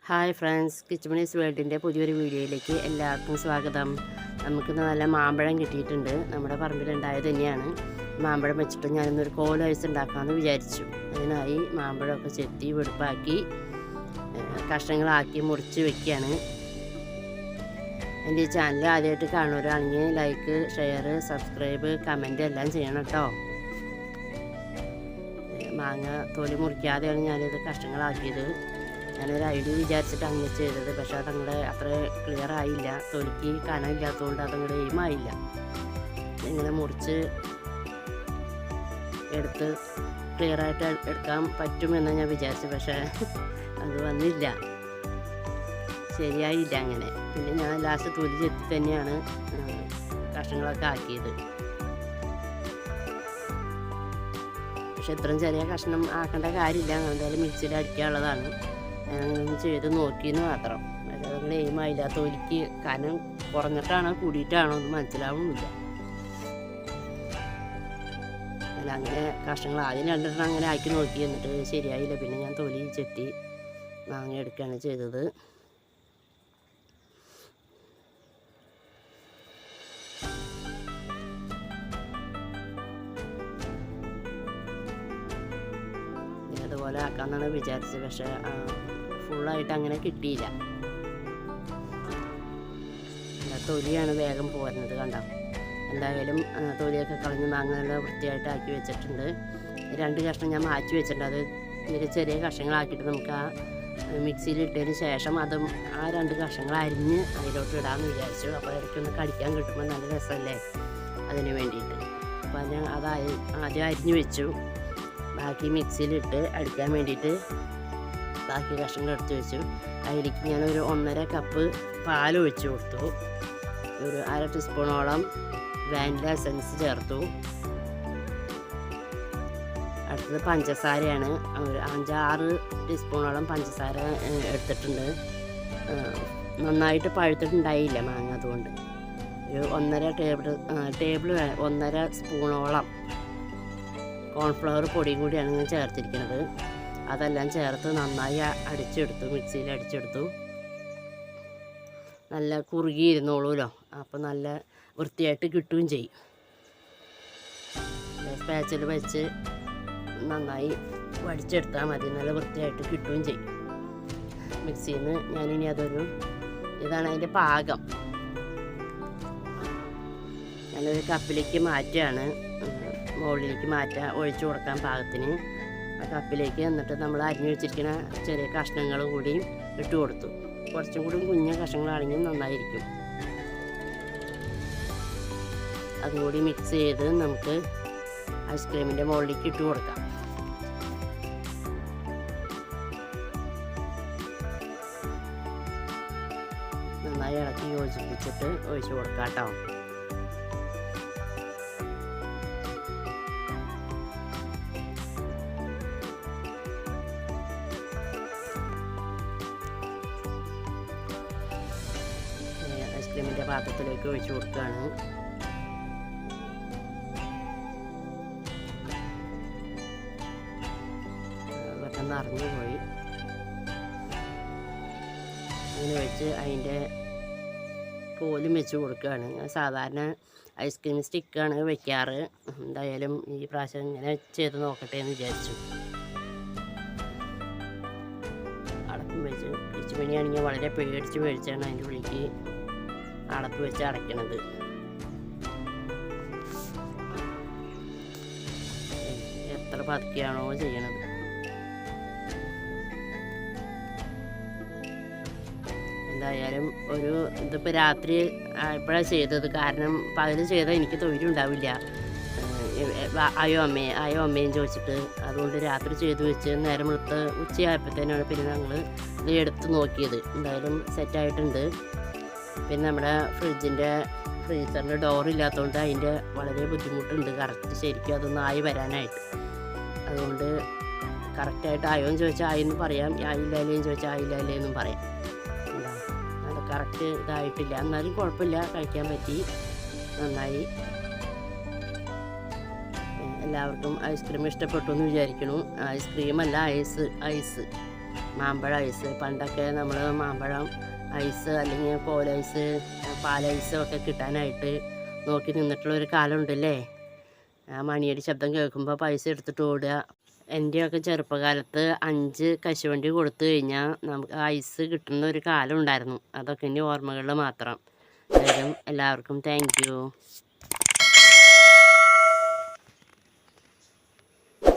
Hi friends, കിച്ചുമണീസ് വേൾഡിൻ്റെ പുതിയൊരു വീഡിയോയിലേക്ക് എല്ലാവർക്കും സ്വാഗതം. നമുക്കിന്ന് നല്ല മാമ്പഴം കിട്ടിയിട്ടുണ്ട്. നമ്മുടെ പറമ്പിലുണ്ടായത് തന്നെയാണ്. മാമ്പഴം വെച്ചിട്ട് ഞാനിന്നൊരു കോല ഐസ് ഉണ്ടാക്കാമെന്ന് വിചാരിച്ചു. അതിനായി മാമ്പഴമൊക്കെ ചെത്തി വെടുപ്പാക്കി കഷ്ണങ്ങളാക്കി മുറിച്ച് വെക്കുകയാണ്. എൻ്റെ ഈ ചാനൽ ആദ്യമായിട്ട് കാണുന്നവരാണെങ്കിൽ ലൈക്ക്, ഷെയർ, സബ്സ്ക്രൈബ്, കമൻറ്റ് എല്ലാം ചെയ്യണം കേട്ടോ. മാങ്ങ തൊലി മുറിക്കാതെയാണ് ഞാനിത് കഷ്ണങ്ങളാക്കിയത്. ഞാനൊരു ഐഡിയ വിചാരിച്ചിട്ട് അങ്ങനെ ചെയ്തത്. പക്ഷേ അതങ്ങടെ അത്ര ക്ലിയർ ആയില്ല. തൊലിക്ക് കനമില്ലാത്തതുകൊണ്ട് അതങ്ങടെ എയിമായില്ല. ഇങ്ങനെ മുറിച്ച് എടുത്ത് ക്ലിയറായിട്ട് എടുക്കാൻ പറ്റുമെന്ന് ഞാൻ വിചാരിച്ചു. പക്ഷേ അത് വന്നില്ല, ശരിയായില്ല അങ്ങനെ. പിന്നെ ഞാൻ ലാസ്റ്റ് തൊലി ചെത്തി തന്നെയാണ് കഷ്ണങ്ങളൊക്കെ ആക്കിയത്. പക്ഷെ ഇത്രയും ചെറിയ കഷ്ണം ആക്കേണ്ട കാര്യമില്ല. എന്തായാലും മിക്സിയിൽ അടിക്കാനുള്ളതാണ്. ഞാനങ്ങനെ ചെയ്ത് നോക്കിയെന്ന് മാത്രം. പക്ഷേ അതങ്ങനെ എയിമായില്ല. തൊലിക്ക് കനം കുറഞ്ഞിട്ടാണോ കൂടിയിട്ടാണോ ഒന്നും മനസ്സിലാവുന്നില്ല. അങ്ങനെ കഷ്ണങ്ങൾ ആദ്യം രണ്ടെണ്ണം അങ്ങനെ ആക്കി നോക്കി, എന്നിട്ട് ശരിയായില്ല. പിന്നെ ഞാൻ തൊലി ചെത്തി മാങ്ങ എടുക്കുകയാണ് ചെയ്തത്. അതുപോലെ ആക്കാമെന്നാണ് വിചാരിച്ചത്. പക്ഷേ ഫുള്ളായിട്ട് അങ്ങനെ കിട്ടിയില്ല. തൊലിയാണ് വേഗം പോരുന്നത്, കണ്ടോ. എന്തായാലും തൊലിയൊക്കെ കളഞ്ഞ് മാങ്ങ നല്ല വൃത്തിയായിട്ട് ആക്കി വെച്ചിട്ടുണ്ട്. 2 കഷ്ണം ഞാൻ മാറ്റി വെച്ചിട്ടുണ്ട്. അത് തീരെ ചെറിയ കഷ്ണങ്ങളാക്കിയിട്ട് നമുക്ക് ആ മിക്സിയിൽ ഇട്ടതിന് ശേഷം അതും ആ 2 കഷ്ണങ്ങൾ അരിഞ്ഞ് അതിലോട്ട് ഇടാമെന്ന് വിചാരിച്ചു. അപ്പോൾ ഇടയ്ക്കൊന്ന് കടിക്കാൻ കിട്ടുമ്പോൾ നല്ല രസമല്ലേ, അതിന് വേണ്ടിയിട്ട്. അപ്പോൾ അത് ആദ്യം അരിഞ്ഞ് വെച്ചു. ബാക്കി മിക്സിയിലിട്ട് അടിക്കാൻ വേണ്ടിയിട്ട് ബാക്കി കഷ്ണങ്ങൾ എടുത്ത് വെച്ചു. അതിലേക്ക് ഞാനൊരു 1.5 കപ്പ് പാൽ ഒഴിച്ച് കൊടുത്തു. ഒരു 1/2 ടീസ്പൂണോളം വാനില എസൻസ് ചേർത്തു. അടുത്തത് പഞ്ചസാരയാണ്. ഒരു 5-6 ടീസ്പൂണോളം പഞ്ചസാര എടുത്തിട്ടുണ്ട്. നന്നായിട്ട് പഴുത്തിട്ടുണ്ടായില്ല മാങ്ങ, അതുകൊണ്ട് ഒരു 1.5 സ്പൂണോളം കോൺഫ്ലവർ പൊടിയും കൂടിയാണ് ഞാൻ ചേർത്തിരിക്കുന്നത്. അതെല്ലാം ചേർത്ത് നന്നായി അടിച്ചെടുത്തു, മിക്സിയിൽ അടിച്ചെടുത്തു. നല്ല കുറുകിയിരുന്നോളൂല്ലോ, അപ്പോൾ നല്ല വൃത്തിയായിട്ട് കിട്ടുകയും ചെയ്യും. സ്പാച്ചിൽ വെച്ച് നന്നായി വടിച്ചെടുത്താൽ മതി, നല്ല വൃത്തിയായിട്ട് കിട്ടുകയും ചെയ്യും മിക്സിയിൽ നിന്ന്. ഞാനിനി ഇതാണ് അതിൻ്റെ പാകം. ഞാനൊരു കപ്പിലേക്ക് മാറ്റുകയാണ്, മുകളിലേക്ക് ഒഴിച്ചു കൊടുക്കാൻ പാകത്തിന്. ആ കപ്പിലേക്ക് എന്നിട്ട് നമ്മൾ അരിഞ്ഞു വെച്ചിരിക്കുന്ന ചെറിയ കഷ്ണങ്ങളും കൂടി ഇട്ട് കൊടുത്തു. കുറച്ചും കൂടി കുഞ്ഞ കഷ്ണങ്ങളാണെങ്കിൽ നന്നായിരിക്കും. അതുകൂടി മിക്സ് ചെയ്ത് നമുക്ക് ഐസ്ക്രീമിൻ്റെ മുകളിലേക്ക് ഇട്ട് കൊടുക്കാം. നന്നായി ഇളക്കി യോജിപ്പിച്ചിട്ട് ഒഴിച്ചു കൊടുക്കാം കേട്ടോ. ഐസ്ക്രീമിൻ്റെ പാത്രത്തിലേക്ക് ഒഴിച്ചു കൊടുക്കുകയാണ്. പെട്ടെന്ന് അറിഞ്ഞു പോയി. അങ്ങനെ വെച്ച് അതിൻ്റെ കോലും വെച്ച് കൊടുക്കുകയാണ്. ഞാൻ സാധാരണ ഐസ്ക്രീം സ്റ്റിക്കാണ് വെക്കാറ്. എന്തായാലും ഈ പ്രാവശ്യം ഇങ്ങനെ ചെയ്ത് നോക്കട്ടെ എന്ന് വിചാരിച്ചു. അടപ്പും വെച്ച് കിച്ചുമണിയാണെങ്കിൽ വളരെ പേടിച്ചാണ് അതിൻ്റെ ഉള്ളിലേക്ക് അടപ്പ് വെച്ച് അടയ്ക്കണത്. എത്ര പതുക്കെയാണോ ചെയ്യണത്. എന്തായാലും ഇതിപ്പോൾ രാത്രി എപ്പോഴാണ് ചെയ്തത്, കാരണം പകൽ ചെയ്താൽ എനിക്ക് തൊഴിലും ഉണ്ടാവില്ല. അയ്യോ അമ്മയും ചോദിച്ചിട്ട്, അതുകൊണ്ട് രാത്രി ചെയ്ത് വെച്ച് നേരം വെളുത്ത് ഉച്ചയായപ്പോഴത്തേനാണ് പിന്നെ ഞങ്ങൾ ഇത് എടുത്ത് നോക്കിയത്. എന്തായാലും സെറ്റായിട്ടുണ്ട്. പിന്നെ നമ്മുടെ ഫ്രീസറിൻ്റെ ഡോറില്ലാത്തതുകൊണ്ട് അതിൻ്റെ വളരെ ബുദ്ധിമുട്ടുണ്ട് കറക്റ്റ് ശരിക്കും അതൊന്നും ആയി വരാനായിട്ട്. അതുകൊണ്ട് കറക്റ്റായിട്ട് ആയോ എന്ന് ചോദിച്ചാൽ ആയെന്ന് പറയാം, ആയില്ലല്ലേന്ന് ചോദിച്ചാൽ ആയില്ലല്ലേ എന്നും പറയാം. അത് കറക്റ്റ് ഇതായിട്ടില്ല, എന്നാലും കുഴപ്പമില്ല, കഴിക്കാൻ പറ്റി, നന്നായി. എല്ലാവർക്കും ഐസ്ക്രീം ഇഷ്ടപ്പെട്ടു എന്ന് വിചാരിക്കുന്നു. ഐസ്ക്രീമല്ല, ഐസ് മാമ്പഴ ഐസ്. പണ്ടൊക്കെ നമ്മൾ മാമ്പഴം ഐസ് അല്ലെങ്കിൽ കോലൈസ്, പാലൈസും ഒക്കെ കിട്ടാനായിട്ട് നോക്കി നിന്നിട്ടുള്ളൊരു കാലമുണ്ടല്ലേ. ആ മണിയടി ശബ്ദം കേൾക്കുമ്പോൾ പൈസ എടുത്തിട്ട് ഓടുക. എൻ്റെയൊക്കെ ചെറുപ്പകാലത്ത് 5 കശുവണ്ടി കൊടുത്തു കഴിഞ്ഞാൽ നമുക്ക് ഐസ് കിട്ടുന്ന ഒരു കാലം ഉണ്ടായിരുന്നു. അതൊക്കെ ഇനി ഓർമ്മകളിൽ മാത്രം. എല്ലാവർക്കും താങ്ക് യു.